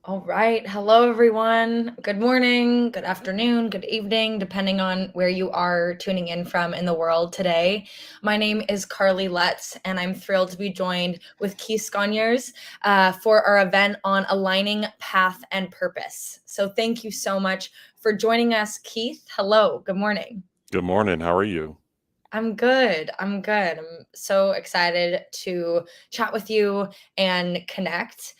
All right. Hello, everyone. Good morning, good afternoon, good evening, depending on where you are tuning in from in the world today. My name is Carly Letts, and I'm thrilled to be joined with Keith Sconiers for our event on aligning path and purpose. So, thank you so much for joining us, Keith. Hello. Good morning. Good morning. How are you? I'm good. I'm good. I'm so excited to chat with you and connect.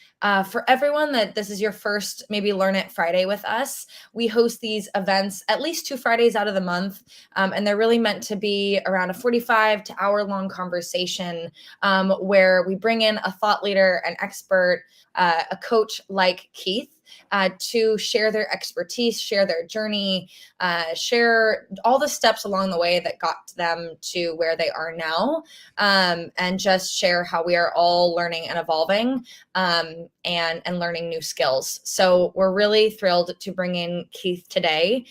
For everyone that this is your first maybe Learn It Friday with us, we host these events at least 2 Fridays out of the month. And they're really meant to be around a 45 to hour long conversation where we bring in a thought leader, an expert, a coach like Keith. To share their expertise, share their journey, share all the steps along the way that got them to where they are now, and just share how we are all learning and evolving, and learning new skills. So we're really thrilled to bring in Keith today.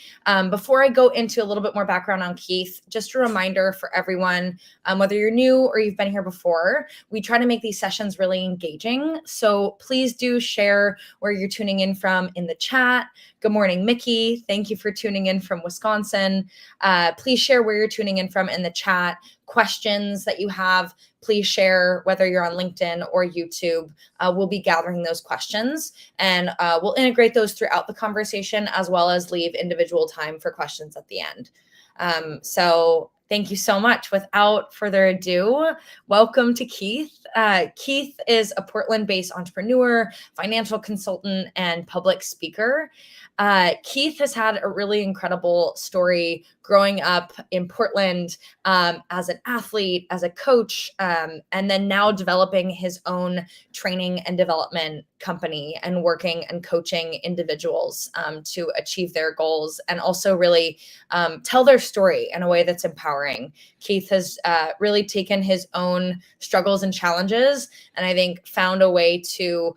Before I go into a little bit more background on Keith, just a reminder for everyone, whether you're new or you've been here before, we try to make these sessions really engaging. So please do share where you're tuning in from in the chat. Good morning, Mickey. Thank you for tuning in from Wisconsin. Please share where you're tuning in from in the chat. Questions that you have, please share whether you're on LinkedIn or YouTube. We'll be gathering those questions and we'll integrate those throughout the conversation as well as leave individual time for questions at the end. So thank you so much. Without further ado, welcome to Keith. Keith is a Portland-based entrepreneur, financial consultant, and public speaker. Keith has had a really incredible story growing up in Portland as an athlete, as a coach, and then now developing his own training and development company and working and coaching individuals to achieve their goals and also really tell their story in a way that's empowering. Keith has really taken his own struggles and challenges, and I think found a way to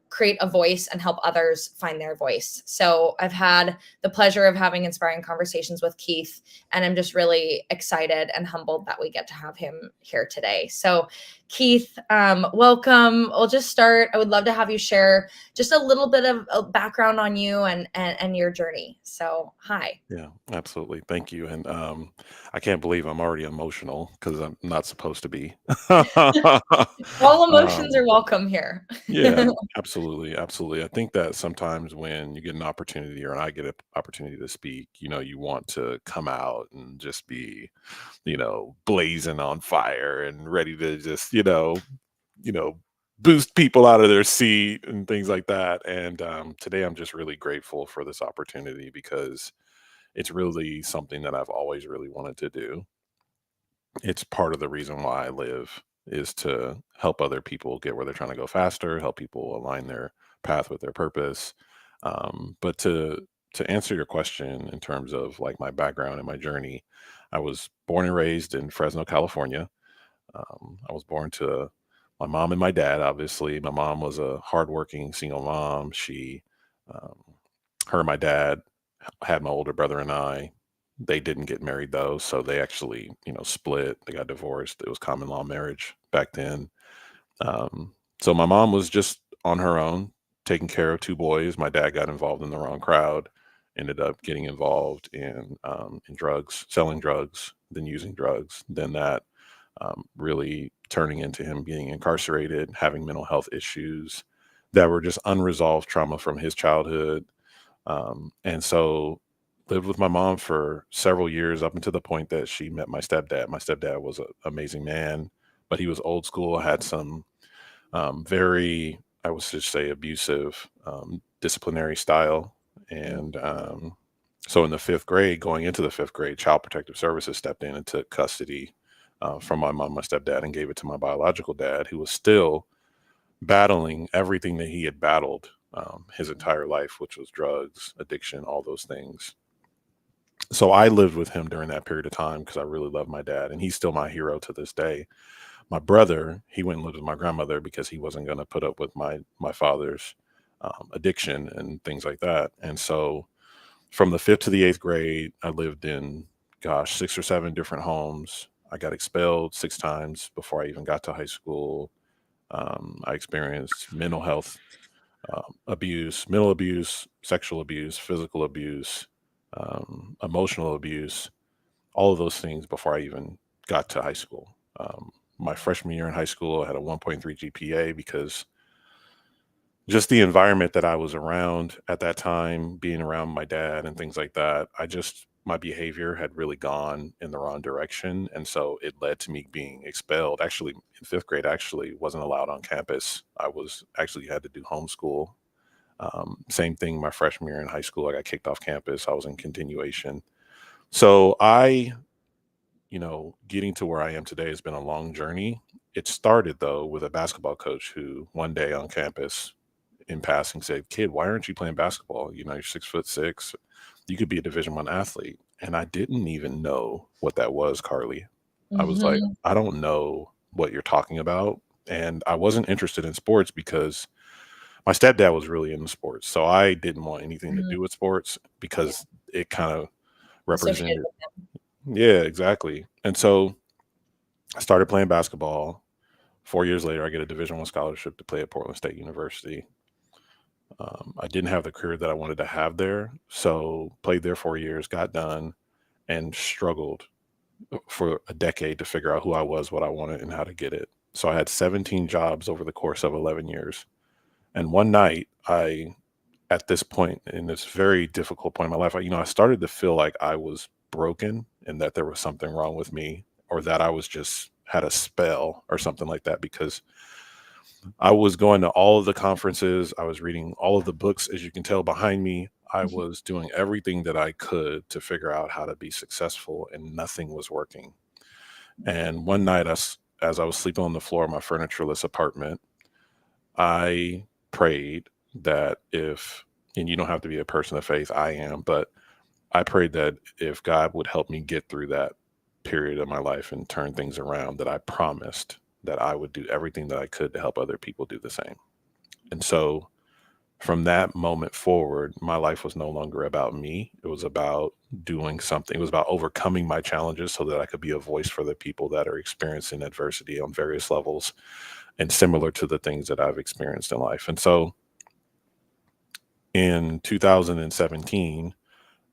create a voice and help others find their voice. So I've had the pleasure of having inspiring conversations with Keith, and I'm just really excited and humbled that we get to have him here today. So Keith, welcome. We'll just start. I would love to have you share just a little bit of a background on you and your journey. So hi. Yeah, absolutely. Thank you. And I can't believe I'm already emotional because I'm not supposed to be. All emotions um, are welcome here. yeah, absolutely. Absolutely. I think that sometimes when you get an opportunity or I get an opportunity to speak, you want to come out and just be, blazing on fire and ready to just, you know, boost people out of their seat and things like that. And today I'm just really grateful for this opportunity because it's really something that I've always really wanted to do. It's part of the reason why I live is to help other people get where they're trying to go faster, help people align their path with their purpose. But to answer your question in terms of like my background and my journey, I was born and raised in Fresno, California. I was born to my mom and my dad. Obviously, my mom was a hardworking single mom. Um, her and my dad had my older brother and I. They didn't get married though, so they actually, split. They got divorced. It was common law marriage back then. So my mom was just on her own, taking care of two boys. My dad got involved in the wrong crowd, ended up getting involved in drugs, selling drugs, then using drugs. Then that really turning into him being incarcerated, having mental health issues that were just unresolved trauma from his childhood. And so lived with my mom for several years up until the point that she met my stepdad. My stepdad was an amazing man, but he was old school, had some very, I would just say, abusive disciplinary style. And so in the fifth grade, going into the fifth grade, Child Protective Services stepped in and took custody from my mom, my stepdad, and gave it to my biological dad, who was still battling everything that he had battled his entire life, which was drugs, addiction, all those things. So I lived with him during that period of time because I really love my dad, and he's still my hero to this day. My brother, he went and lived with my grandmother because he wasn't going to put up with my father's addiction and things like that. And so from the fifth to the eighth grade, I lived in, gosh, six or seven different homes. I got expelled six times before I even got to high school. I experienced mental health abuse, mental abuse, sexual abuse, physical abuse, emotional abuse, all of those things before I even got to high school. My freshman year in high school, I had a 1.3 GPA because just the environment that I was around at that time, being around my dad and things like that, my behavior had really gone in the wrong direction. And so it led to me being expelled. Actually, in fifth grade, I actually wasn't allowed on campus. I was actually had to do homeschool. Same thing my freshman year in high school. I got kicked off campus. I was in continuation. So getting to where I am today has been a long journey. It started though with a basketball coach who one day on campus in passing said, "Kid, why aren't you playing basketball? You're 6'6". You could be a Division 1 athlete." And I didn't even know what that was, Carly. I was like, Mhm. I don't know what you're talking about. And I wasn't interested in sports because my stepdad was really into sports. So I didn't want anything to Mhm. do with sports Yeah, because it kind of associated represented. with them. Yeah, exactly. And so I started playing basketball. 4 years later, I get a Division 1 scholarship to play at Portland State University. I didn't have the career that I wanted to have there, so played there 4 years, got done, and struggled for a decade to figure out who I was, what I wanted, and how to get it. So I had 17 jobs over the course of 11 years. And one night, at this point, in this very difficult point in my life, I started to feel like I was broken and that there was something wrong with me, or that I was just had a spell or something like that, because I was going to all of the conferences. I was reading all of the books, as you can tell behind me. I Mhm. was doing everything that I could to figure out how to be successful, and nothing was working. And one night, as I was sleeping on the floor of my furnitureless apartment, I prayed that and you don't have to be a person of faith, I am, but I prayed that if God would help me get through that period of my life and turn things around, that I promised that I would do everything that I could to help other people do the same. And so from that moment forward, my life was no longer about me. It was about doing something. It was about overcoming my challenges so that I could be a voice for the people that are experiencing adversity on various levels and similar to the things that I've experienced in life. And so in 2017,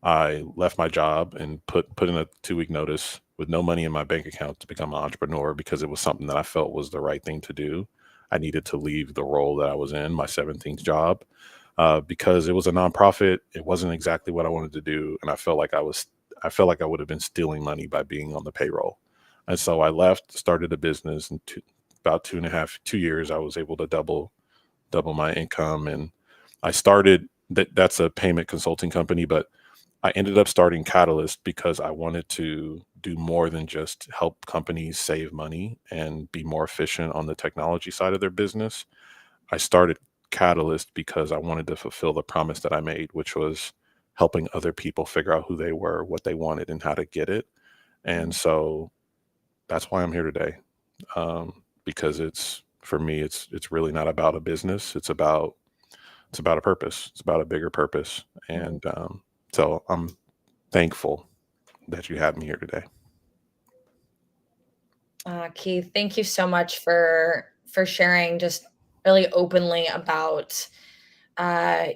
I left my job and put in a 2-week notice with no money in my bank account to become an entrepreneur because it was something that I felt was the right thing to do. I needed to leave the role that I was in, my 17th job, because it was a nonprofit. It wasn't exactly what I wanted to do, and I felt like I would have been stealing money by being on the payroll. And so I left, started a business, and about 2 years, I was able to double my income, and I started that's a payment consulting company, but I ended up starting Catalyst because I wanted to do more than just help companies save money and be more efficient on the technology side of their business. I started Catalyst because I wanted to fulfill the promise that I made, which was helping other people figure out who they were, what they wanted, and how to get it. And so that's why I'm here today. Because for me, it's really not about a business. It's about a purpose. It's about a bigger purpose. Mhm. And so I'm thankful that you had me here today. Keith, thank you so much for sharing just really openly about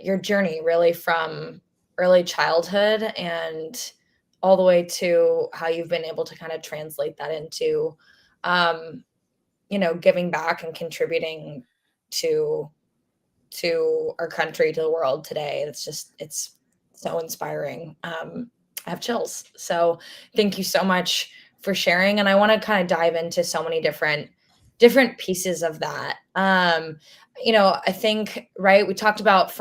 your journey, really from early childhood and all the way to how you've been able to kind of translate that into, um, giving back and contributing to our country, to the world today. It's so inspiring. I have chills. So thank you so much for sharing. And I want to kind of dive into so many different pieces of that. I think, right, we talked about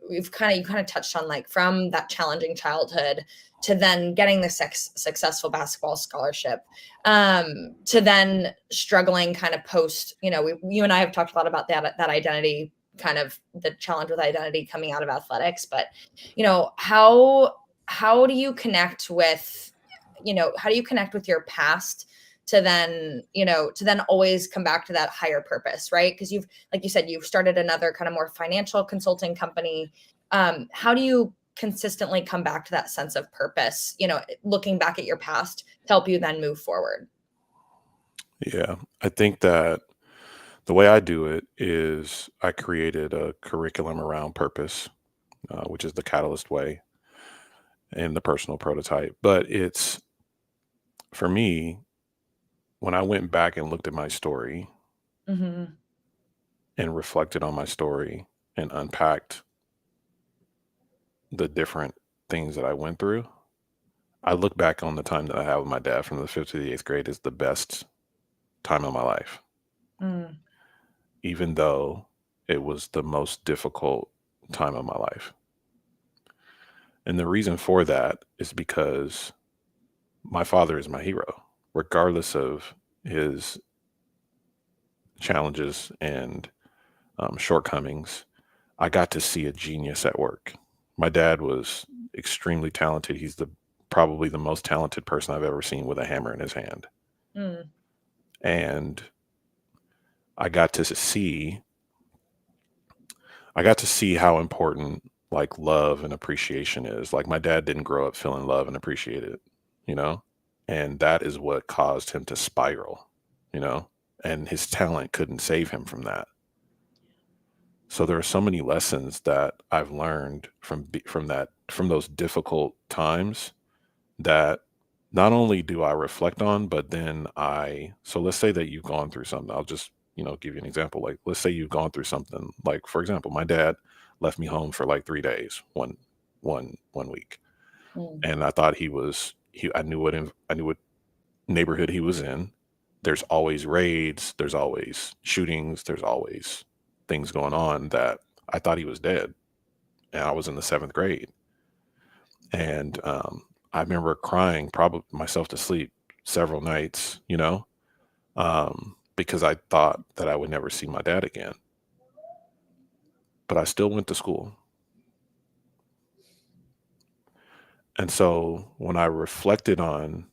you kind of touched on, like, from that challenging childhood to then getting the successful basketball scholarship, to then struggling kind of post, you and I have talked a lot about that identity, kind of the challenge with identity coming out of athletics. But how do you connect with, how do you connect with your past to then always come back to that higher purpose, right? Because you've, like you said, you've started another kind of more financial consulting company. How do you consistently come back to that sense of purpose, looking back at your past to help you then move forward? Yeah. I think that The way I do it is I created a curriculum around purpose, which is the Catalyst way and the personal prototype. But it's for me, when I went back and looked at my story Mhm. and reflected on my story and unpacked the different things that I went through, I look back on the time that I had with my dad from the 5th to the 8th grade as the best time of my life, Mm. even though it was the most difficult time of my life. And the reason for that is because my father is my hero, regardless of his challenges and shortcomings. I got to see a genius at work. My dad was extremely talented. He's the probably the most talented person I've ever seen with a hammer in his hand. Mm. And I got to see I got to see how important like love and appreciation is. Like my dad didn't grow up feeling love and appreciate it, you know? And that is what caused him to spiral, you know? And his talent couldn't save him from that. So there are so many lessons that I've learned from those difficult times that not only do I reflect on, but then so let's say that you've gone through something. I'll just, give you an example. Like, let's say you've gone through something. Like, for example, my dad left me home for like 3 days, one week. Mm. And I thought I knew what neighborhood he was in. There's always raids, there's always shootings, there's always things going on that I thought he was dead. And I was in the 7th grade. And I remember crying probably myself to sleep several nights, because I thought that I would never see my dad again. But I still went to school. And so when I reflected on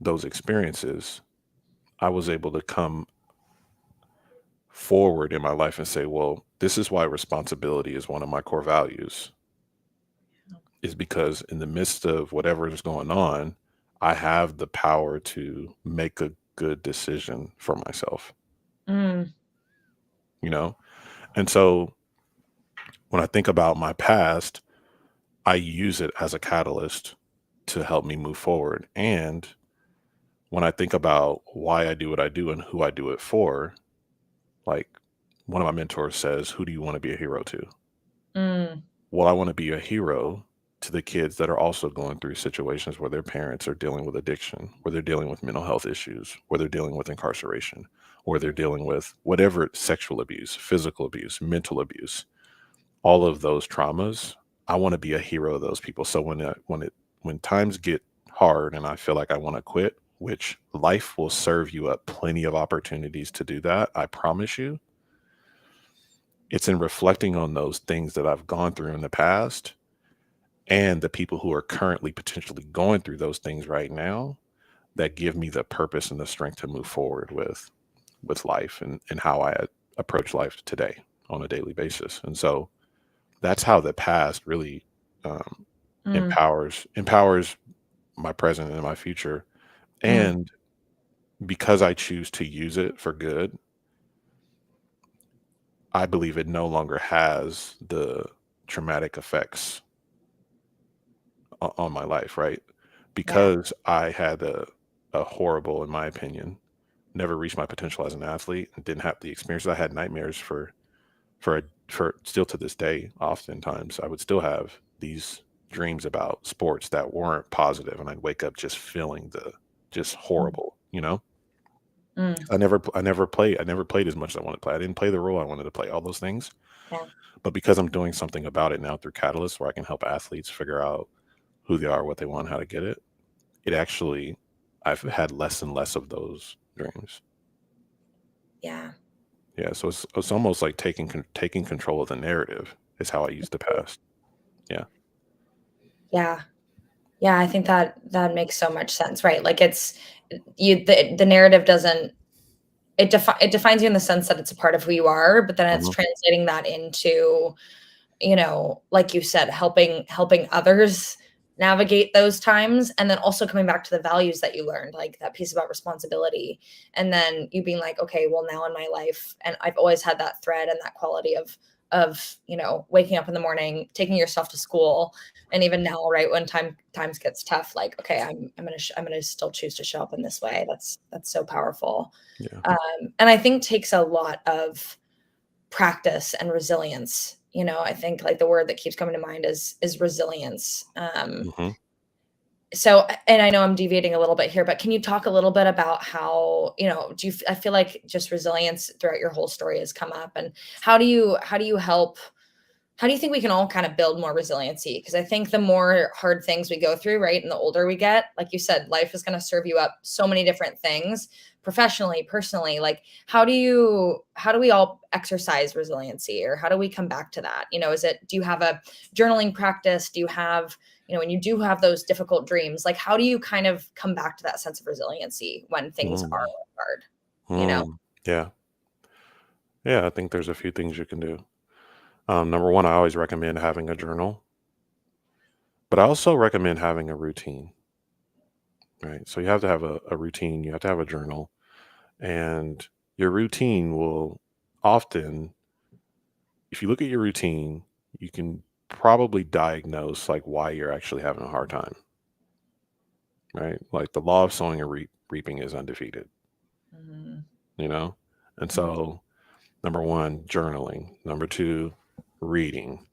those experiences, I was able to come forward in my life and say, well, this is why responsibility is one of my core values, is because in the midst of whatever is going on, I have the power to make a good decision for myself, Mm. you know? And so when I think about my past, I use it as a catalyst to help me move forward. And when I think about why I do what I do and who I do it for, like one of my mentors says, who do you want to be a hero to? Mm. Well, I want to be a hero to the kids that are also going through situations where their parents are dealing with addiction, where they're dealing with mental health issues, where they're dealing with incarceration, where they're dealing with whatever sexual abuse, physical abuse, mental abuse, all of those traumas. I want to be a hero of those people. So when times get hard and I feel like I want to quit, which life will serve you up plenty of opportunities to do that, I promise you. It's in reflecting on those things that I've gone through in the past and the people who are currently potentially going through those things right now that give me the purpose and the strength to move forward with life and how I approach life today on a daily basis. And so that's how the past really um, Mm. empowers my present and my future. Mm. And because I choose to use it for good, I believe it no longer has the traumatic effects on my life, right? Yeah. Because I had a horrible, in my opinion, never reached my potential as an athlete and didn't have the experiences. I had nightmares for still to this day. Oftentimes, I would still have these dreams about sports that weren't positive, and I'd wake up just feeling the just Mm. horrible. Mm. I never played as much as I wanted to play. I didn't play the role I wanted to play. All those things, Yeah. but because I'm doing something about it now through Catalyst, where I can help athletes figure out who they are, what they want, how to get it. It actually, I've had less and less of those dreams. Yeah. Yeah, so it's almost like taking control of the narrative is how I use the past. Yeah. Yeah. Yeah, I think that makes so much sense, right? Like it's the narrative doesn't it defines you in the sense that it's a part of who you are, but then it's Mhm. translating that into, like you said, helping others navigate those times, and then also coming back to the values that you learned, like that piece about responsibility, and then you being like, okay, well, now in my life, and I've always had that thread and that quality of waking up in the morning, taking yourself to school, and even now, right, when times gets tough, like, okay, I'm gonna still choose to show up in this way. That's so powerful. Yeah. And I think takes a lot of practice and resilience. I think like the word that keeps coming to mind is resilience. Hmm. So, and I know I'm deviating a little bit here, but can you talk a little bit about how, I feel like just resilience throughout your whole story has come up, and how do you think we can all kind of build more resiliency? Because I think the more hard things we go through, right, and the older we get, like you said, life is going to serve you up so many different things, professionally, personally. Like, how do we all exercise resiliency, or how do we come back to that? Do you have a journaling practice? Do you have, when you do have those difficult dreams, like, how do you kind of come back to that sense of resiliency when things are Mm. hard? You know? Mm. Yeah. Yeah. I think there's a few things you can do. Number one, I always recommend having a journal, but I also recommend having a routine, right? So you have to have a routine, you have to have a journal, and your routine will often, if you look at your routine, you can probably diagnose like why you're actually having a hard time, right? Like the law of sowing and reaping is undefeated, Mhm. you know? And Mhm. so, number one, journaling. Number two, reading.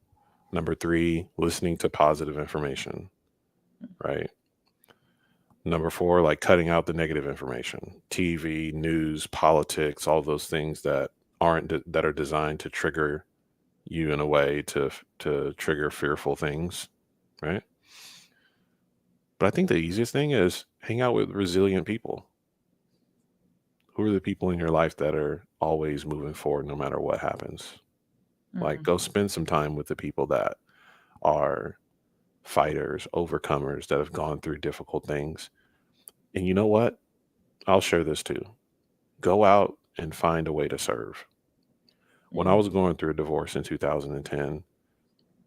Number three, listening to positive information, right? Number four, like cutting out the negative information, TV, news, politics, all those things that that are designed to trigger you in a way to trigger fearful things, right? But I think the easiest thing is hang out with resilient people. Who are the people in your life that are always moving forward no matter what happens? Like Mm. go spend some time with the people that are fighters, overcomers that have gone through difficult things. And you know what? I'll share this too. Go out and find a way to serve. When I Mm. was going through a divorce in 2010,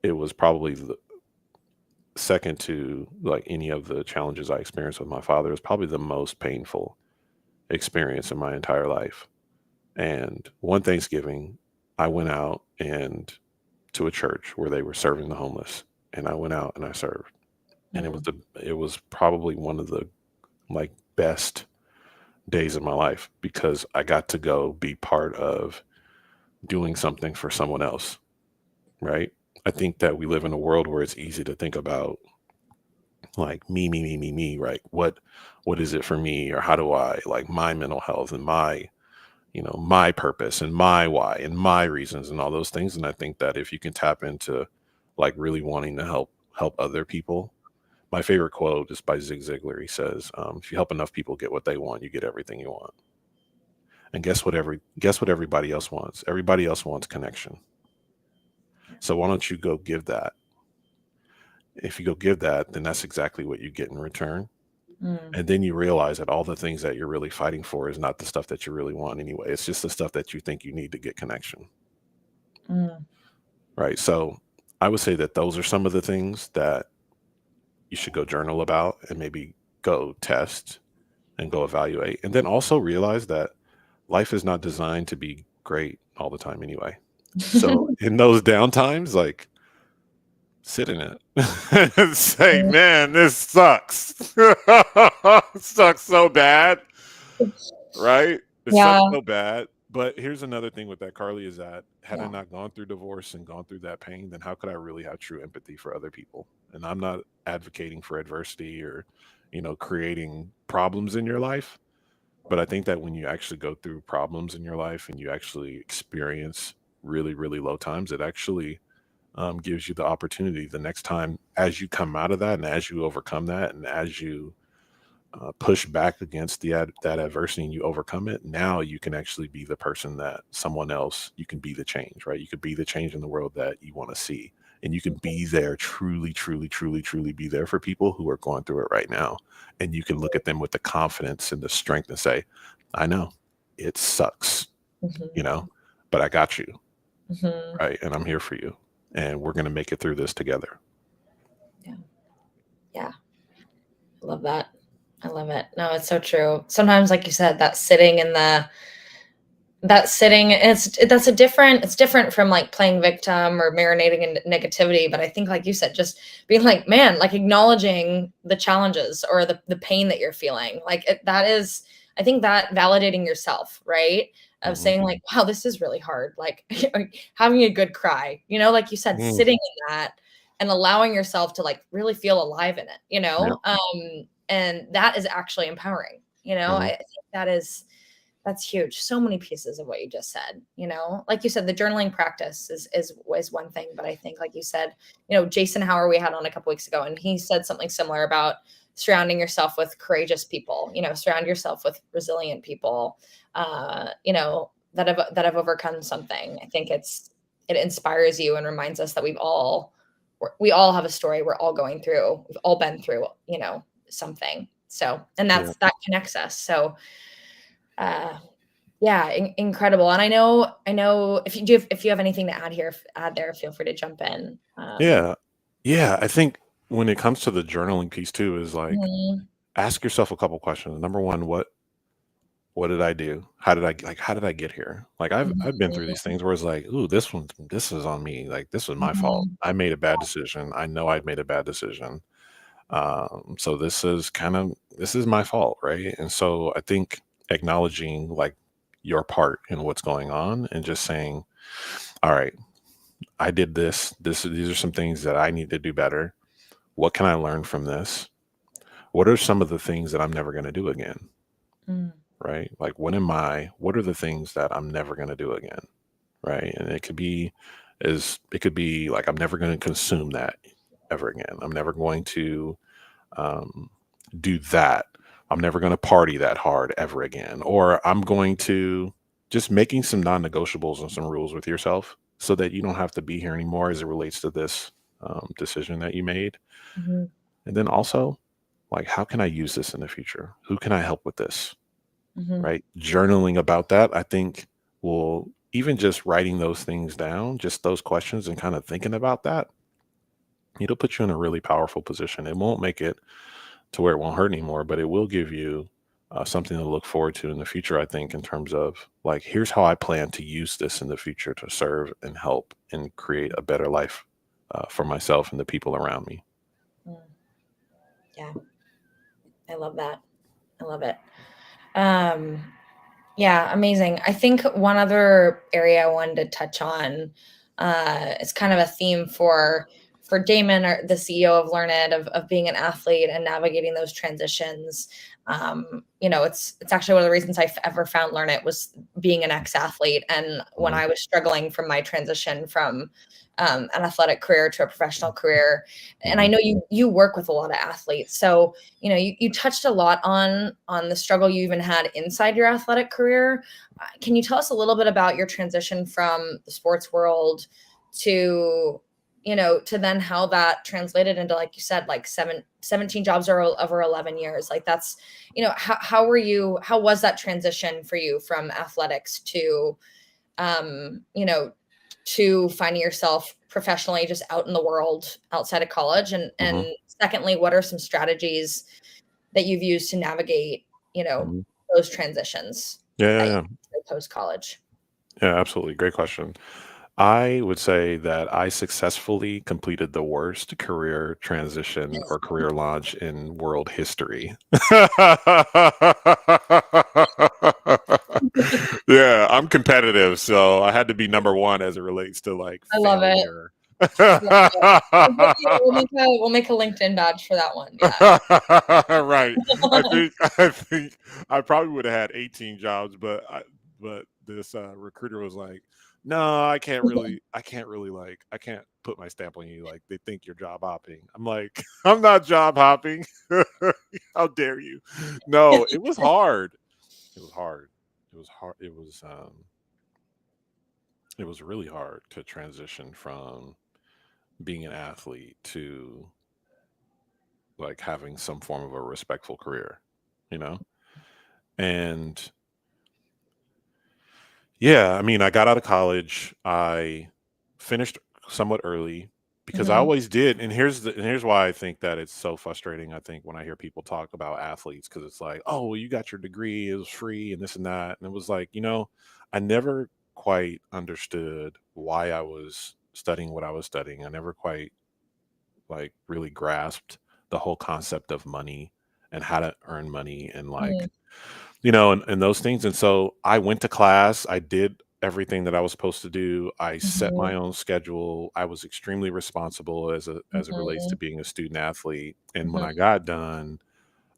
it was probably the second to like any of the challenges I experienced with my father. It was probably the most painful experience in my entire life. And one Thanksgiving, I went out and to a church where they were serving the homeless, and I went out and I served. And Mm. it was probably one of the like best days of my life because I got to go be part of doing something for someone else, right? I think that we live in a world where it's easy to think about like me, right? What is it for me, or how do I like my mental health and my, my purpose and my why and my reasons and all those things. And I think that if you can tap into like really wanting to help other people. My favorite quote is by Zig Ziglar. He says, if you help enough people get what they want, you get everything you want. And guess what everybody else wants? Everybody else wants connection. Yeah. So why don't you go give that? If you go give that, then that's exactly what you get in return. Mm. And then you realize that all the things that you're really fighting for is not the stuff that you really want anyway. It's just the stuff that you think you need to get connection. Mm. Right. So I would say that those are some of the things that you should go journal about and maybe go test and go evaluate. And then also realize that life is not designed to be great all the time anyway. So in those downtimes, like sit in it and say, man, this sucks. Sucks so bad. Right? It Yeah. sucks so bad. But here's another thing with that, Carly, is that had I Yeah. not gone through divorce and gone through that pain, then how could I really have true empathy for other people? And I'm not advocating for adversity or, creating problems in your life. But I think that when you actually go through problems in your life and you actually experience really, really low times, it actually gives you the opportunity the next time as you come out of that and as you overcome that and as you push back against that adversity and you overcome it. Now you can actually be the person that someone else, you can be the change, right? You could be the change in the world that you want to see. And you can be there, truly, truly, truly, truly be there for people who are going through it right now. And you can look at them with the confidence and the strength and say, I know it sucks, you Mhm. know, but I got you, Mhm. right? And I'm here for you. And we're going to make it through this together. Yeah. Yeah, I love that. I love it. No, it's so true. Sometimes, like you said, that sitting, it's different from like playing victim or marinating in negativity. But I think, like you said, just being like, man, like acknowledging the challenges or the pain that you're feeling, like that is, I think, that validating yourself, right? Of Hmm. saying like, wow, this is really hard, like having a good cry, like you said, Mm, sitting in that and allowing yourself to like really feel alive in it, yeah. and that is actually empowering. Hmm. I think that's huge. So many pieces of what you just said, like you said, the journaling practice is one thing, but I think, like you said, Jason Hauer we had on a couple weeks ago, and he said something similar about surrounding yourself with courageous people, surround yourself with resilient people, that have overcome something. I think it inspires you and reminds us that we all have a story. We've all been through, something. So, and Yeah. that connects us. So, uh, yeah, incredible. And I know if you have anything to add there, feel free to jump in. Yeah. Yeah. I think when it comes to the journaling piece too, is like Mhm, ask yourself a couple questions. Number one, what did I do? How did I get here? Like I've been through these things where it's like, ooh, this is on me. Like this was my fault. mhm, I made a bad decision. I know I made a bad decision. So this is my fault, right? And so I think acknowledging like your part in what's going on and just saying, all right, I did this. These are some things that I need to do better. What can I learn from this? What are some of the things that I'm never going to do again? mm, Right? Like what are the things that I'm never going to do again? Right? And it could be like I'm never going to consume that ever again. I'm never going to um, do that. I'm never going to party that hard ever again. Or I'm going to just making some non-negotiables and some rules with yourself so that you don't have to be here anymore as it relates to this decision that you made. mhm, And then also, like, how can I use this in the future? Who can I help with this? mhm, Right? Journaling about that, I think, will even just writing those things down, just those questions and kind of thinking about that, it'll put you in a really powerful position. It won't make it to where it won't hurt anymore, but it will give you something to look forward to in the future, I think, in terms of like, here's how I plan to use this in the future to serve and help and create a better life for myself and the people around me. mm. Yeah, I love that. I love it. Um, Yeah, amazing. I think one other area I wanted to touch on, is kind of a theme for Damon, or the CEO of Learned, of being an athlete and navigating those transitions. It's actually one of the reasons ever found Learned was being an ex-athlete, and when Mhm. I was struggling from my transition from an athletic career to a professional career. And I Mhm. know you work with a lot of athletes, so you touched a lot on the struggle you even had inside your athletic career. Can you tell us a little bit about your transition from the sports world to to then how that translated into, like you said, like 17 jobs over 11 years? Like that's, how was that transition for you from athletics to um, you know, to finding yourself professionally just out in the world outside of college? And Mhm. secondly, what are some strategies that you've used to navigate, Mhm. those transitions Yeah, yeah, that you yeah. post college? Yeah, absolutely. Great question. I would say that I successfully completed the worst career transition or career launch in world history. Yeah, I'm competitive, so I had to be number one as it relates to like I love it. failure. I love it. We'll make a LinkedIn badge for that one. Yeah. Right. I think I probably would have had 18 jobs, but this recruiter was like, "No, I can't really like I can't put my stamp on you. Like they think you're job hopping." I'm like, "I'm not job hopping. How dare you?" No, it was hard. It was hard. It was hard. It was really hard to transition from being an athlete to like having some form of a respectful career, you know? And yeah, I mean, I got out of college. I finished somewhat early because I Mhm. always did, and here's why I think that it's so frustrating. I think when I hear people talk about athletes, because it's like, oh, well, you got your degree, it was free, and this and that, and it was like, I never quite understood why I was studying what I was studying. I never quite like really grasped the whole concept of money and how to earn money and like Mm. and those things. And so I went to class, I did everything that I was supposed to do. I set my Mhm. own schedule. I was extremely responsible as it relates to Mhm. being a student athlete. And when Mhm. I got done,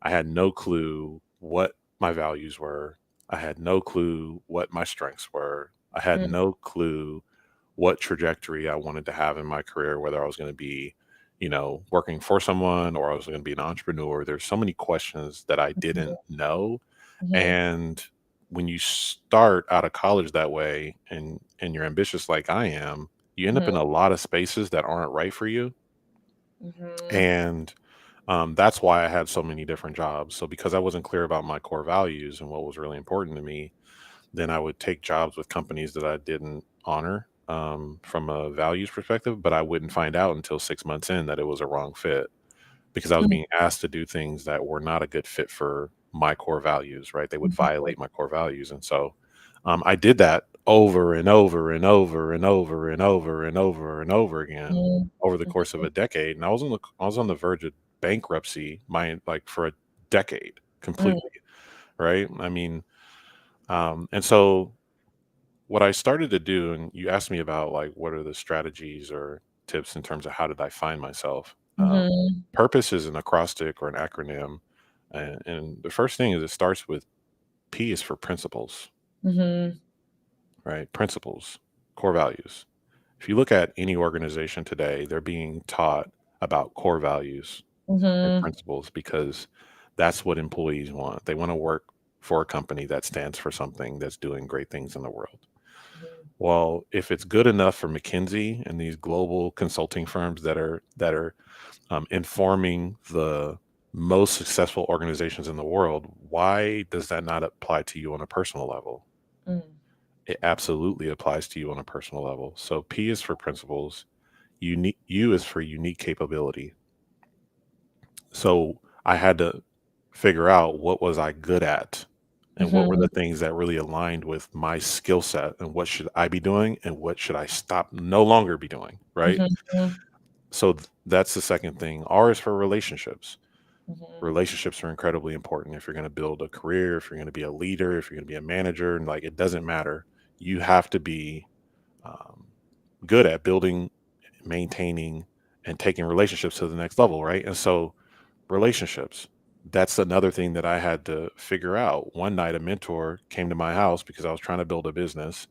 I had no clue what my values were. I had no clue what my strengths were. I had Mm. no clue what trajectory I wanted to have in my career, whether I was going to be, working for someone or I was going to be an entrepreneur. There's so many questions that I didn't know. Mhm. And when you start out of college that way and you're ambitious like I am, you end up Mhm. in a lot of spaces that aren't right for you. Mhm. And that's why I had so many different jobs. So because I wasn't clear about my core values and what was really important to me, then I would take jobs with companies that I didn't honor from a values perspective, but I wouldn't find out until 6 months in that it was a wrong fit because I was Mhm. being asked to do things that were not a good fit for my core values, right? They would Mhm. violate my core values. And so I did that over and over and over and over and over and over and over again Mhm. over the course of Mhm. a decade. And I was on the verge of bankruptcy for a decade Mm. completely, right? I mean, and so what I started to do, and you asked me about like what are the strategies or tips in terms of how did I find myself. Mhm. Purpose is an acrostic or an acronym, and the first thing is it starts with P is for principles, Mhm. right? Principles, core values. If you look at any organization today, they're being taught about core values and Mhm. principles because that's what employees want. They want to work for a company that stands for something that's doing great things in the world. Well, if it's good enough for McKinsey and these global consulting firms that are informing the most successful organizations in the world, why does that not apply to you on a personal level? Mm. It absolutely applies to you on a personal level. So P is for principles, unique U is for unique capability. So I had to figure out what was I good at and what were Mhm. the things that really aligned with my skill set and what should I be doing and what should I stop no longer be doing, right? Mhm. Mhm. So that's the second thing. R is for relationships. Mhm. Relationships are incredibly important if you're going to build a career, if you're going to be a leader, if you're going to be a manager, and like it doesn't matter. You have to be um, good at building, maintaining, and taking relationships to the next level, right? And so relationships. That's another thing that I had to figure out. One night, a mentor came to my house because I was trying to build a business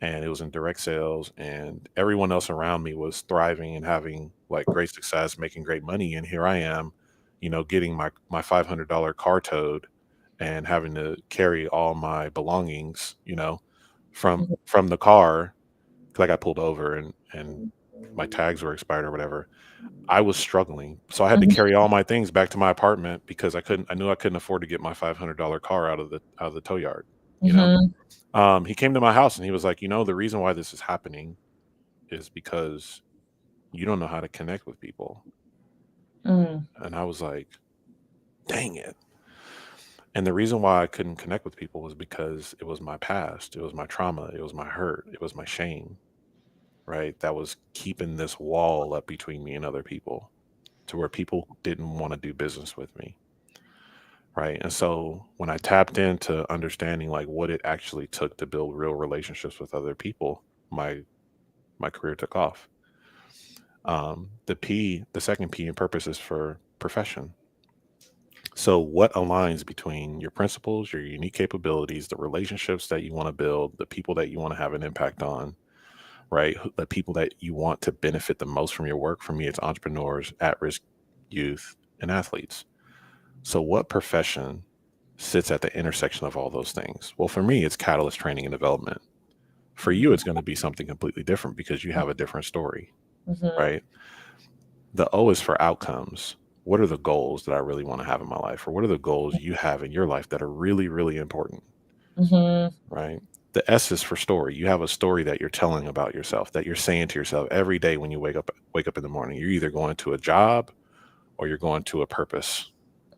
and it was in direct sales, and everyone else around me was thriving and having like great success, making great money. And here I am, getting my $500 car towed and having to carry all my belongings, Mhm. from the car because I got pulled over and my tags were expired or whatever. I was struggling. So I had to Mhm. carry all my things back to my apartment because I knew I couldn't afford to get my $500 car out of the tow yard, you know? Mhm. He came to my house and he was like, the reason why this is happening is because you don't know how to connect with people. Mm. And I was like, dang it. And the reason why I couldn't connect with people was because it was my past, it was my trauma, it was my hurt, it was my shame, right? That was keeping this wall up between me and other people to where people didn't want to do business with me. Right. And so when I tapped into understanding like what it actually took to build real relationships with other people, my career took off. The second P in purpose is for profession. So what aligns between your principles, your unique capabilities, the relationships that you want to build, the people that you want to have an impact on, right? The people that you want to benefit the most from your work. For me, it's entrepreneurs, at-risk youth, and athletes. So what profession sits at the intersection of all those things? Well, for me, it's catalyst training and development. For you, Mhm. it's going to be something completely different because you have a different story, Mhm. right? The O is for outcomes. What are the goals that I really want to have in my life? Or what are the goals you have in your life that are really, really important, Mhm. right? The S is for story. You have a story that you're telling about yourself, that you're saying to yourself every day when you wake up in the morning. You're either going to a job or you're going to a purpose,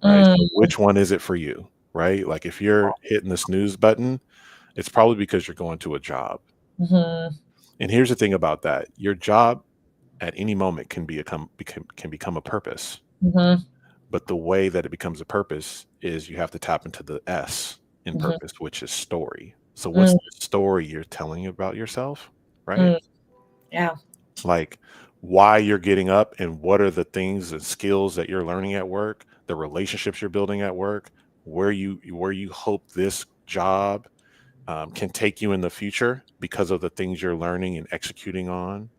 right? So Mm, which one is it for you, right? Like if you're hitting the snooze button, it's probably because you're going to a job. mhm, And here's the thing about that. Your job at any moment can become a purpose. mhm, But the way that it becomes a purpose is you have to tap into the S in mhm, purpose, which is story. So what's mm, the story you're telling about yourself, right? mm. Yeah. Like why you're getting up and what are the things and skills that you're learning at work, the relationships you're building at work, where you hope this job can take you in the future because of the things you're learning and executing on,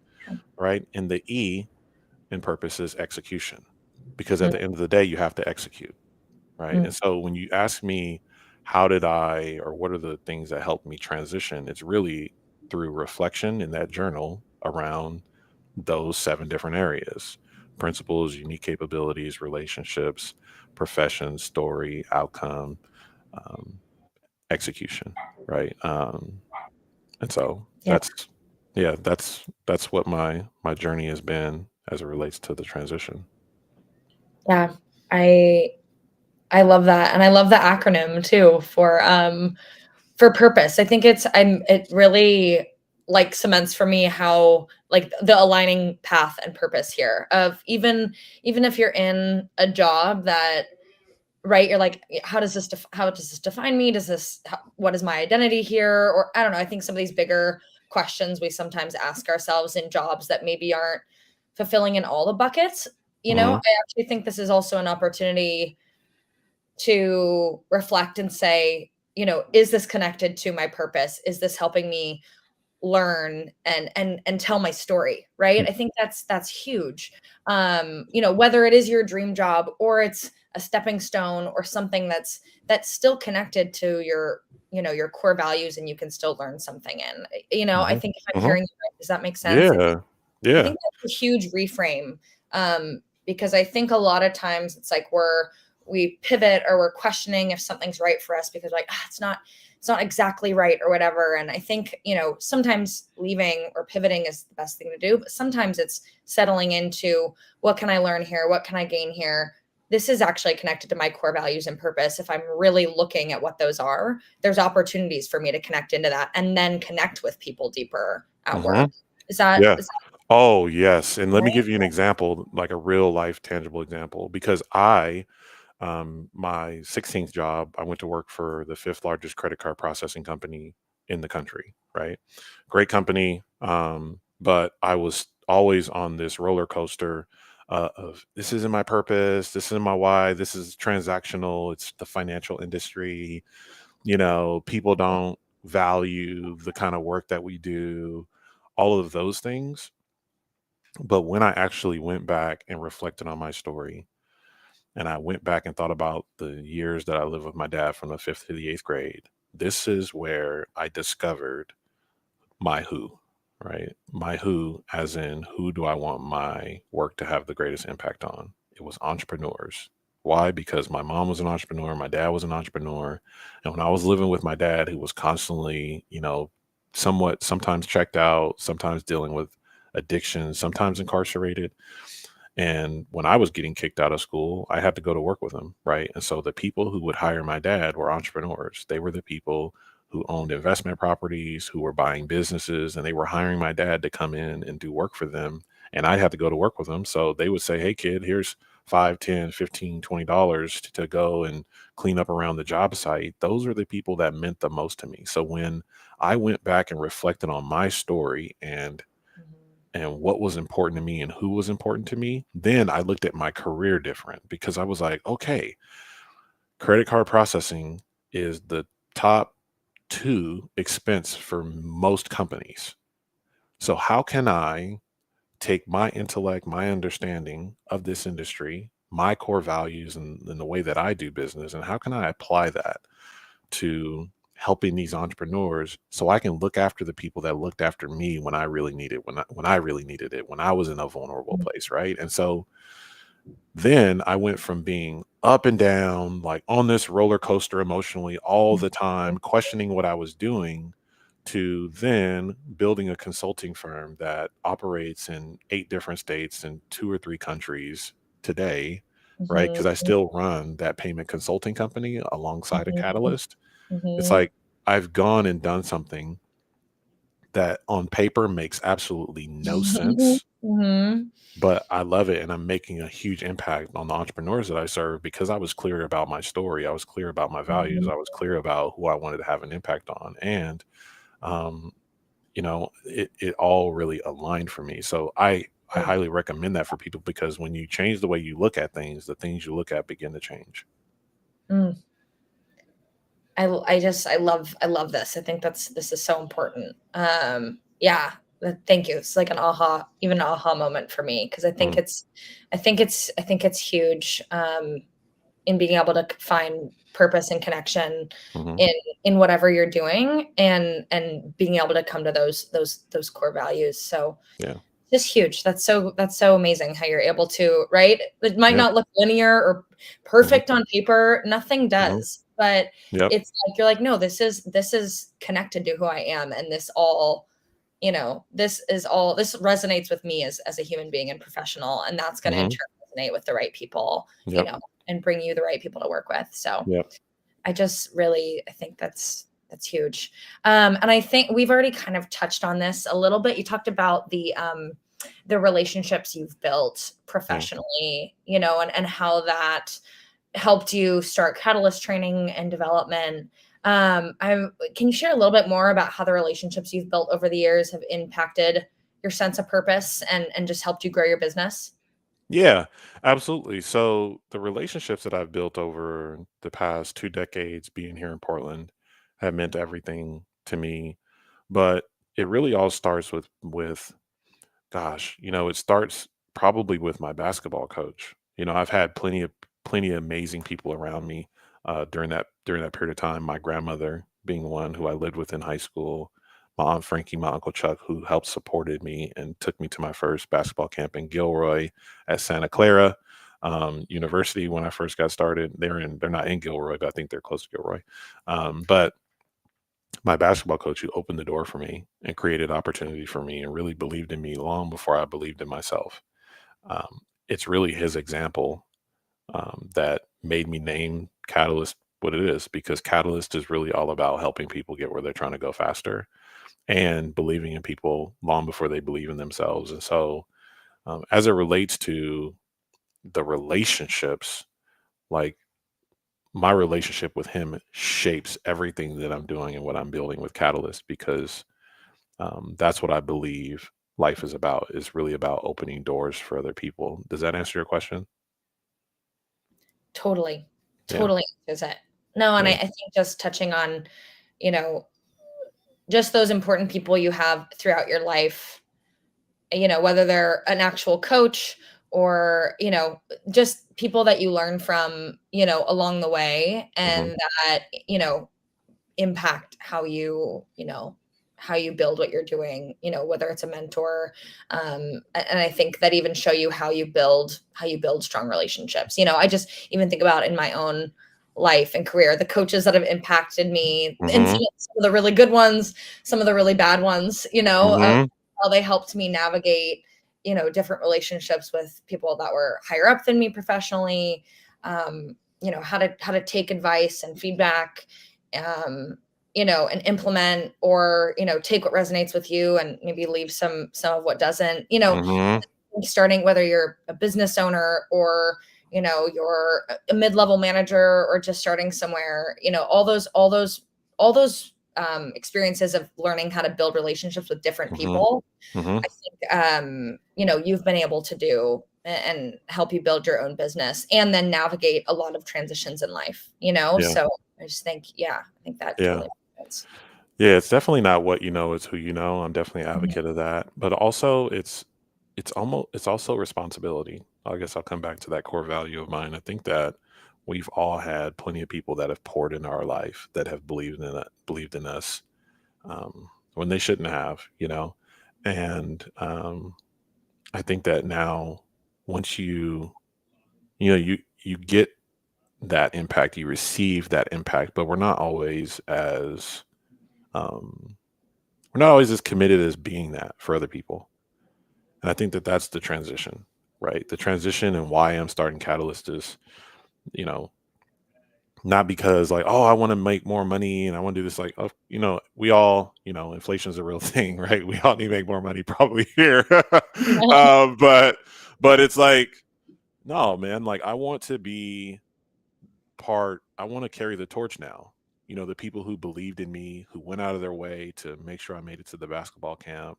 right? And the E in purpose is execution, because at Mm, the end of the day, you have to execute, right? mm, And so when you ask me, how did I, or what are the things that helped me transition? It's really through reflection in that journal around those 7 different areas: principles, unique capabilities, relationships, profession, story, outcome, um, execution, right? And so yeah. yeah, that's what my journey has been as it relates to the transition. Yeah. I I love that, and I love the acronym too for purpose. I think it really, like, cements for me how, like, the aligning path and purpose here of even if you're in a job that, right, you're like, how does this define me? Does this what is my identity here? Or I don't know, I think some of these bigger questions we sometimes ask ourselves in jobs that maybe aren't fulfilling in all the buckets, Mhm, I actually think this is also an opportunity to reflect and say, is this connected to my purpose? Is this helping me learn and tell my story, right? mm, I think that's huge. Whether it is your dream job or it's a stepping stone or something that's still connected to your core values and you can still learn something in. I mhm, think if I'm mhm. hearing you right, does that make sense? Yeah, I yeah, think that's a huge reframe, because I think a lot of times it's like we pivot or we're questioning if something's right for us because like it's not exactly right or whatever. And I think sometimes leaving or pivoting is the best thing to do, but sometimes it's settling into what can I learn here, what can I gain here. This is actually connected to my core values and purpose. If I'm really looking at what those are, there's opportunities for me to connect into that and then connect with people deeper at work. mhm, Is that yeah. is that Oh, yes, and let me right? give you an example, like a real life tangible example, because my 16th job, I went to work for the 5th largest credit card processing company in the country, right? Great company, but I was always on this roller coaster, of this isn't my purpose, this isn't my why, this is transactional, it's the financial industry, people don't value the kind of work that we do, all of those things. But when I actually went back and reflected on my story, and I went back and thought about the years that I lived with my dad from the 5th to the 8th grade, this is where I discovered my who, right? My who, as in, who do I want my work to have the greatest impact on? It was entrepreneurs. Why? Because my mom was an entrepreneur, my dad was an entrepreneur. And when I was living with my dad, who was constantly, somewhat sometimes checked out, sometimes dealing with addiction, sometimes incarcerated, and when I was getting kicked out of school, I had to go to work with them, right? And so the people who would hire my dad were entrepreneurs. They were the people who owned investment properties, who were buying businesses, and they were hiring my dad to come in and do work for them. And I had to go to work with them. So they would say, hey, kid, here's 5, 10, 15, $20 to go and clean up around the job site. Those are the people that meant the most to me. So when I went back and reflected on my story Mhm. and what was important to me and who was important to me, then I looked at my career different, because I was like, okay, credit card processing is the top 2 expense for most companies. So how can I take my intellect, my understanding of this industry, my core values and the way that I do business, and how can I apply that to helping these entrepreneurs so I can look after the people that looked after me when I really needed when I really needed it, when I was in a vulnerable place, right? And so then I went from being up and down, like on this roller coaster emotionally all the time, questioning what I was doing, to then building a consulting firm that operates in 8 different states and 2 or 3 countries today, right? Because I Mhm. still run that payment consulting company alongside a Mhm. Catalyst. It's Mhm. like I've gone and done something that on paper makes absolutely no sense, Mhm. but I love it, and I'm making a huge impact on the entrepreneurs that I serve because I was clear about my story, I was clear about my values, Mhm. I was clear about who I wanted to have an impact on, and, um, it all really aligned for me. So I Mm. highly recommend that for people because when you change the way you look at things, the things you look at begin to change. Mm. I love this. I think this is so important. Yeah, thank you. It's like an aha, even an aha moment for me because Mm, I think it's huge in being able to find purpose and connection mhm, in whatever you're doing and being able to come to those core values. So yeah, just huge. That's so amazing how you're able to, right? It might yep, not look linear or mhm, perfect on paper. Nothing mhm, does. But yep, it's like you're like, no, this is connected to who I am. And this all, this resonates with me as a human being and professional. And that's gonna in mhm, turn resonate with the right people, yep, and bring you the right people to work with. So yep, I think that's huge. And I think we've already kind of touched on this a little bit. You talked about the relationships you've built yeah. professionally, and how that helped you start Catalyst training and development. Can you share a little bit more about how the relationships you've built over the years have impacted your sense of purpose and just helped you grow your business? Yeah, absolutely. So the relationships that I've built over the past 2 decades being here in Portland have meant everything to me, but it really all starts with gosh, it starts probably with my basketball coach. I've had plenty of amazing people around me during that period of time. My grandmother being one who I lived with in high school, my aunt Frankie, my uncle Chuck, who helped supported me and took me to my first basketball camp in Gilroy at Santa Clara University when I first got started. They're not in Gilroy, but I think they're close to Gilroy. But my basketball coach who opened the door for me and created opportunity for me and really believed in me long before I believed in myself. It's really his example that made me name Catalyst what it is because Catalyst is really all about helping people get where they're trying to go faster and believing in people long before they believe in themselves. And so, as it relates to the relationships, like my relationship with him shapes everything that I'm doing and what I'm building with Catalyst because that's what I believe life is really about opening doors for other people. Does that answer your question? Totally. Yeah. Totally is it. No, and Yeah. I think just touching on, you know, just those important people you have throughout your life, whether they're an actual coach or, just people that you learn from, along the way Hmm. and that, impact how you build what you're doing, whether it's a mentor. And I think that even show you how you build strong relationships. I just even think about in my own life and career, the coaches that have impacted me and Hmm. some of the really good ones, some of the really bad ones, Hmm. how they helped me navigate, different relationships with people that were higher up than me professionally, how to take advice and feedback, um, and implement or, take what resonates with you and maybe leave some of what doesn't, Hmm. starting whether you're a business owner or, you're a mid-level manager or just starting somewhere, all those experiences of learning how to build relationships with different Hmm. people. Hmm. I think, you've been able to do and help you build your own business and then navigate a lot of transitions in life, Yeah. so I just think, yeah, I think that Yeah. totally makes sense. Yeah. It's definitely not what you know, it's who you know. I'm definitely an Mhm. advocate of that. But also it's also responsibility. I guess I'll come back to that core value of mine. I think that we've all had plenty of people that have poured into our life that have believed in us when they shouldn't have. And I think that now, once you get that impact, you receive that impact, but we're not always as um, we're not always as committed as being that for other people. And I think that that's the transition, right? The transition and why I'm starting Catalyst is, you know, not because like, oh, I want to make more money and I want to do this. Like, oh, we all, inflation is a real thing, right? We all need to make more money probably here. But it's like, no, man, like I want to be I want to carry the torch now. The people who believed in me, who went out of their way to make sure I made it to the basketball camp,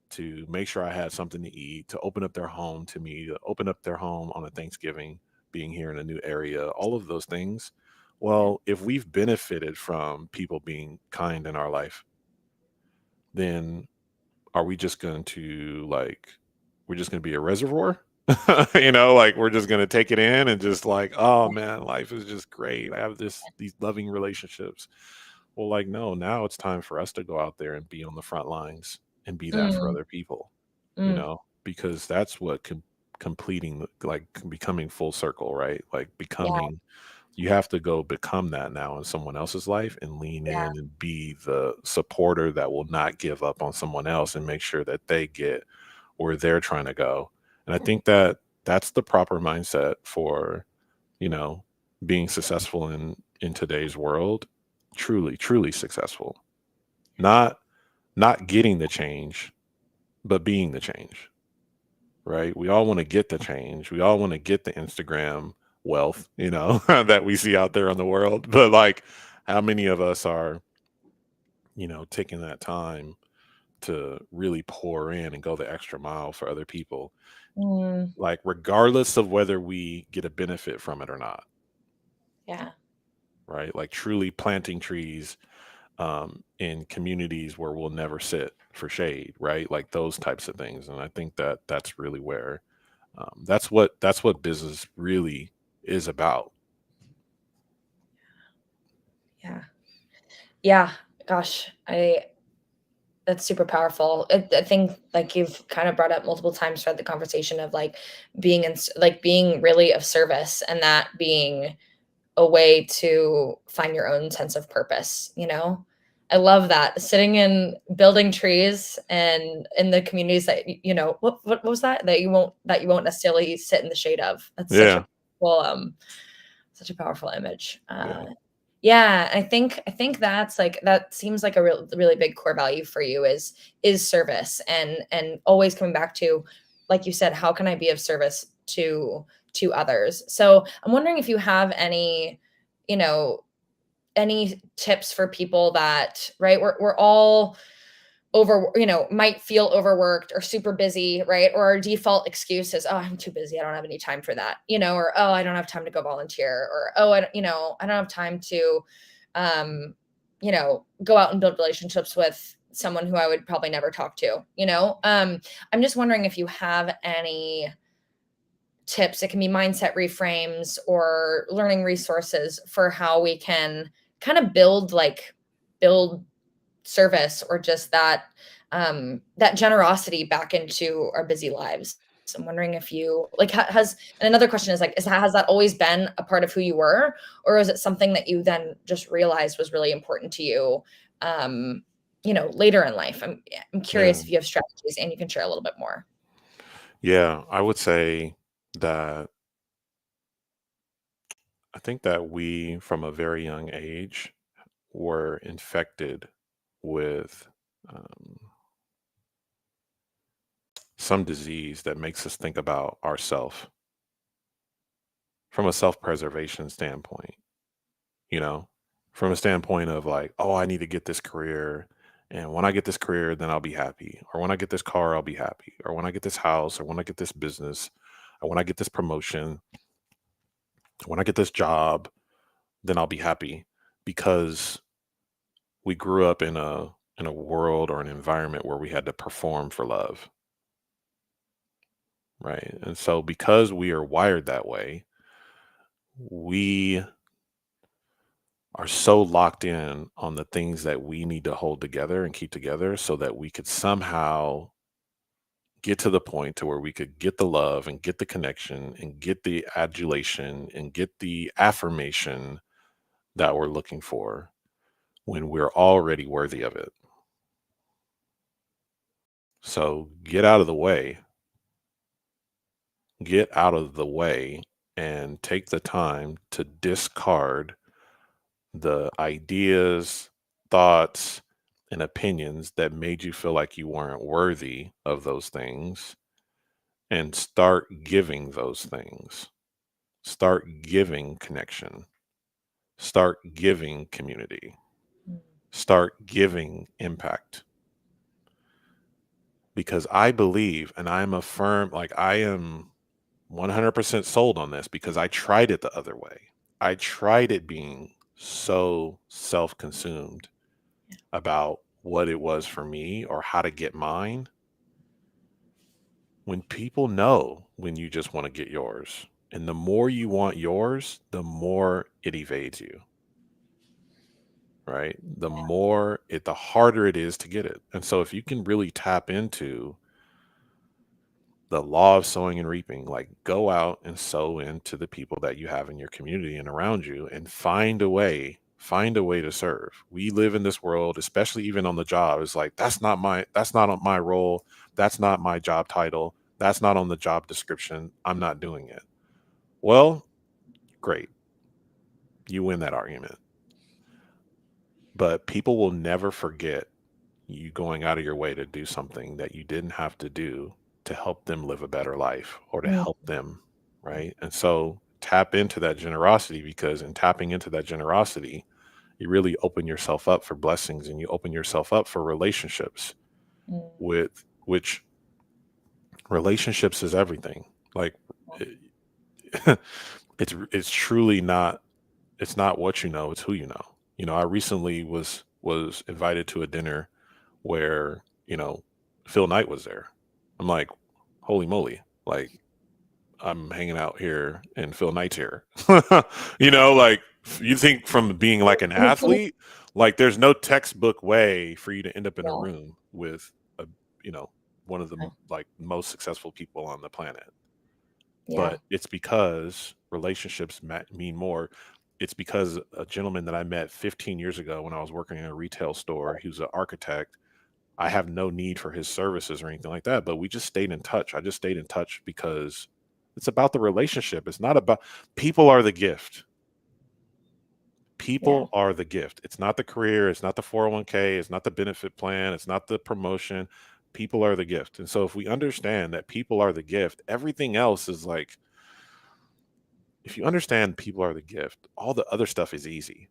to make sure I had something to eat, to open up their home to me, to open up their home on a Thanksgiving, being here in a new area, all of those things. Yeah. Well, if we've benefited from people being kind in our life, then are we just going to we're just going to be a reservoir? Like we're just going to take it in and just like, oh man, life is just great. I have these loving relationships. Well, like, no, now it's time for us to go out there and be on the front lines and be that for Mm, other people, mm, because that's what completing, like becoming full circle, right? Like yeah, becoming, you have to go become that now in someone else's life and lean yeah. in and be the supporter that will not give up on someone else and make sure that they get where they're trying to go. And I think that that's the proper mindset for, you know, being successful in today's world, truly, truly successful. Not getting the change, but being the change, right? We all want to get the change. We all want to get the Instagram wealth, that we see out there in the world. But like how many of us are, taking that time to really pour in and go the extra mile for other people, Mm, like regardless of whether we get a benefit from it or not, yeah. right? Like truly planting trees in communities where we'll never sit for shade, right? Like those types of things. And I think that that's really where that's what business really is about. Yeah. Yeah. Gosh, that's super powerful. I think like you've kind of brought up multiple times throughout the conversation of like being really of service and that being a way to find your own sense of purpose. I love that. Sitting in building trees and in the communities that what was that you won't necessarily sit in the shade of. That's Yeah, cool such a powerful image. yeah, Yeah, I think that seems like a really big core value for you is service and always coming back to, like you said, how can I be of service to others? So I'm wondering if you have you know, any tips for people that, right, we're all might feel overworked or super busy, right? Or our default excuse is, oh, I'm too busy. I don't have any time for that, or, oh, I don't have time to go volunteer, or, oh, I don't have time to, um, go out and build relationships with someone who I would probably never talk to. I'm just wondering if you have any tips. It can be mindset reframes or learning resources for how we can kind of build service or just that generosity back into our busy lives. So I'm wondering if you like has and another question is like has that always been a part of who you were, or is it something that you then just realized was really important to you later in life? I'm yeah, curious if you have strategies and you can share a little bit more. yeah. I would say that I think that we, from a very young age, were infected with um, some disease that makes us think about ourself from a self-preservation standpoint, you know, from a standpoint of like, oh, I need to get this career. And when I get this career, then I'll be happy. Or when I get this car, I'll be happy. Or when I get this house, or when I get this business, or when I get this promotion, when I get this job, then I'll be happy. Because we grew up in a world or an environment where we had to perform for love, right? And so because we are wired that way, we are so locked in on the things that we need to hold together and keep together so that we could somehow get to the point to where we could get the love and get the connection and get the adulation and get the affirmation that we're looking for when we're already worthy of it. So get out of the way, get out of the way and take the time to discard the ideas, thoughts, and opinions that made you feel like you weren't worthy of those things and start giving those things. Start giving connection. Start giving community. Mm. Start giving impact. Because I believe and I'm a firm, like I am 100% sold on this because I tried it the other way. I tried it being so self consumed about what it was for me or how to get mine. When people know when you just want to get yours, and the more you want yours, the more it evades you, right? The harder it is to get it. And so if you can really tap into the law of sowing and reaping, like go out and sow into the people that you have in your community and around you and find a way to serve. We live in this world, especially even on the job. It's like, that's not on my role. That's not my job title. That's not on the job description. I'm not doing it. Well, great. You win that argument. But people will never forget you going out of your way to do something that you didn't have to do to help them live a better life or to Mm. help them, right? And so tap into that generosity because in tapping into that generosity, you really open yourself up for blessings and you open yourself up for relationships Mm. with which relationships is everything. Like it, it's truly not it's not what you know, it's who you know. I recently was invited to a dinner where, Phil Knight was there. I'm like, holy moly, like I'm hanging out here and Phil Knight's here. Like you think from being like an athlete, like there's no textbook way for you to end up in a Yeah. room with a, you know, one of the like most successful people on the planet. Yeah. But it's because relationships mean more. It's because a gentleman that I met 15 years ago when I was working in a retail store, he was an architect. I have no need for his services or anything like that, but we just stayed in touch. I just stayed in touch because it's about the relationship. It's not about people are the gift. Yeah. People are the gift. It's not the career, it's not the 401k, it's not the benefit plan, it's not the promotion. People are the gift. And so if we understand that people are the gift, everything else is like if you understand people are the gift, all the other stuff is easy.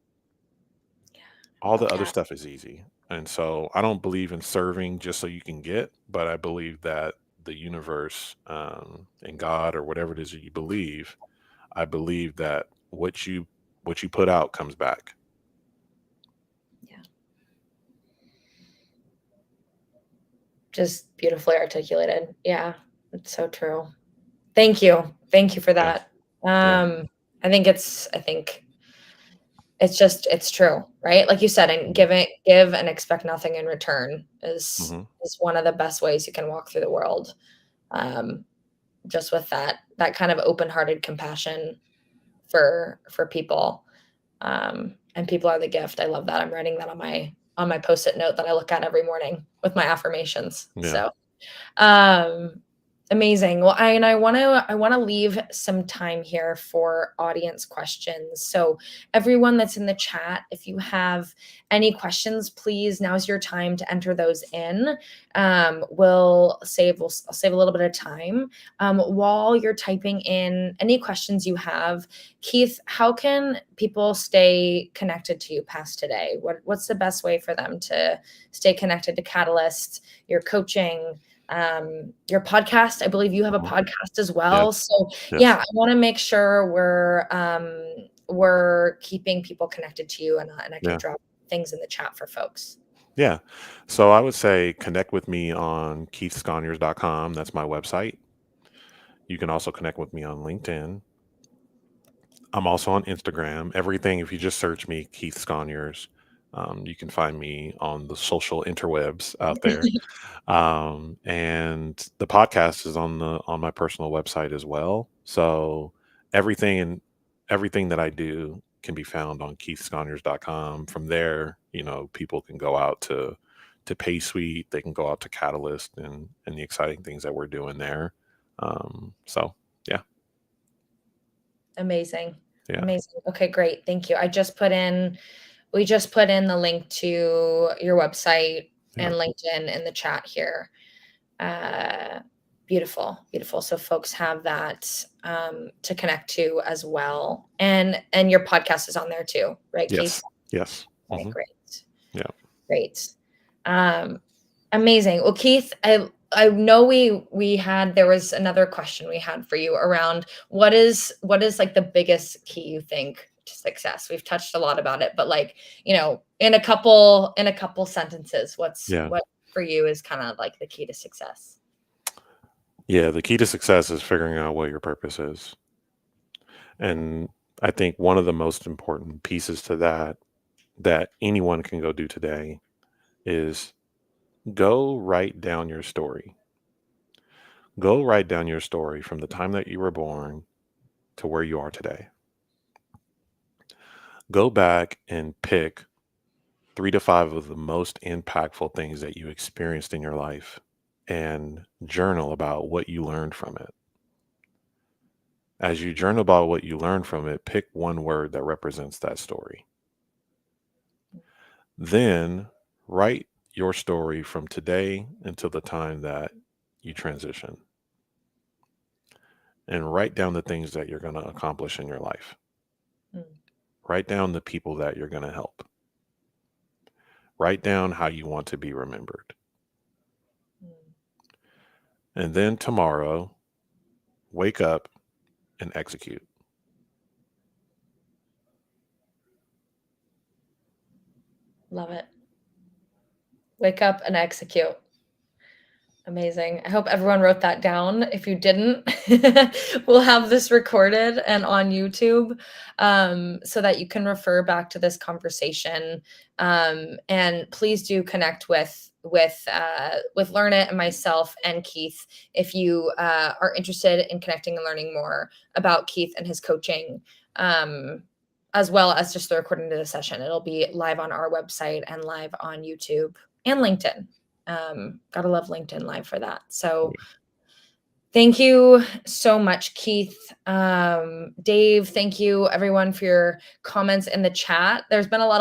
All the other Yeah. stuff is easy. And so I don't believe in serving just so you can get, but I believe that the universe and God or whatever it is that you believe, I believe that what you put out comes back. Yeah. Just beautifully articulated. Yeah. It's so true. Thank you. Thank you for Yeah. that. Yeah. I think it's true, right? Like you said, and Mhm. give and expect nothing in return Mhm. is one of the best ways you can walk through the world. Um, just with that kind of open-hearted compassion for people. And people are the gift. I love that. I'm writing that on my post-it note that I look at every morning with my affirmations. Yeah. So um, amazing. Well, I want to leave some time here for audience questions. So everyone that's in the chat, if you have any questions, please now's your time to enter those in. I'll save a little bit of time. While you're typing in any questions you have, Keith, how can people stay connected to you past today? What's the best way for them to stay connected to Catalyst, your coaching, your podcast? I believe you have a Mhm. podcast as well. Yes. So yeah, Yes. I want to make sure we're keeping people connected to you, and I can Yeah. drop things in the chat for folks. Yeah. So I would say connect with me on keithsconiers.com. That's my website. You can also connect with me on LinkedIn. I'm also on Instagram. Everything, if you just search me, Keith Sconiers, you can find me on the social interwebs out there. And the podcast is on my personal website as well. So everything and everything that I do can be found on keithsconiers.com. From there, people can go out to Pay Suite. They can go out to Catalyst and the exciting things that we're doing there. So yeah, Amazing. yeah, Amazing. Okay, great. Thank you. We just put in the link to your website yeah, and LinkedIn in the chat here. Uh, Beautiful, beautiful. So folks have that to connect to as well. And your podcast is on there too, right, Keith? yes, yes, Okay, great. yeah, Great. Um, Amazing. Well, Keith, I know there was another question we had for you around what is like the biggest key you think to success? We've touched a lot about it, but like, in a couple sentences, yeah, what for you is kind of like the key to success? yeah. The key to success is figuring out what your purpose is, and I think one of the most important pieces to that anyone can go do today is go write down your story. Go write down your story from the time that you were born to where you are today. Go back and pick 3 to 5 of the most impactful things that you experienced in your life and journal about what you learned from it. As you journal about what you learned from it, pick one word that represents that story. Then write your story from today until the time that you transition and write down the things that you're going to accomplish in your life. Mm, Write down the people that you're going to help. Write down how you want to be remembered. mm. And then tomorrow, wake up and execute. Love it. Wake up and execute. Amazing. I hope everyone wrote that down. If you didn't, we'll have this recorded and on YouTube, so that you can refer back to this conversation. And please do connect with Learn It and myself and Keith if you are interested in connecting and learning more about Keith and his coaching, as well as just the recording of the session. It'll be live on our website and live on YouTube and LinkedIn. Gotta love LinkedIn Live for that. So thank you so much, Keith. Dave, thank you everyone for your comments in the chat. There's been a lot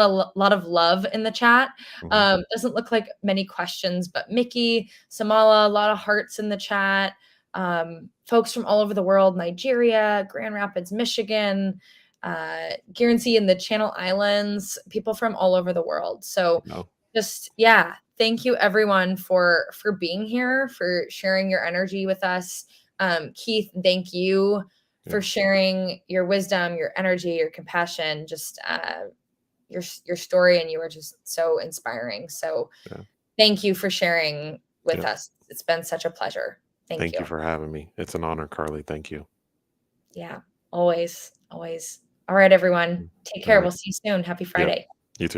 of love in the chat. Mhm. Doesn't look like many questions, but Mickey, Samala, a lot of hearts in the chat. Folks from all over the world, Nigeria, Grand Rapids, Michigan, Guernsey in the Channel Islands, people from all over the world. So No, just, yeah, thank you everyone for being here, for sharing your energy with us. Keith, thank you yeah, for sharing your wisdom, your energy, your compassion, just your story, and you were just so inspiring. So yeah, thank you for sharing with yeah. us. It's been such a pleasure. Thank Thank you. you for having me. It's an honor, Carly. Thank you. Yeah, always, always. All right, everyone, take All care. right. We'll see you soon. Happy Yep. Friday.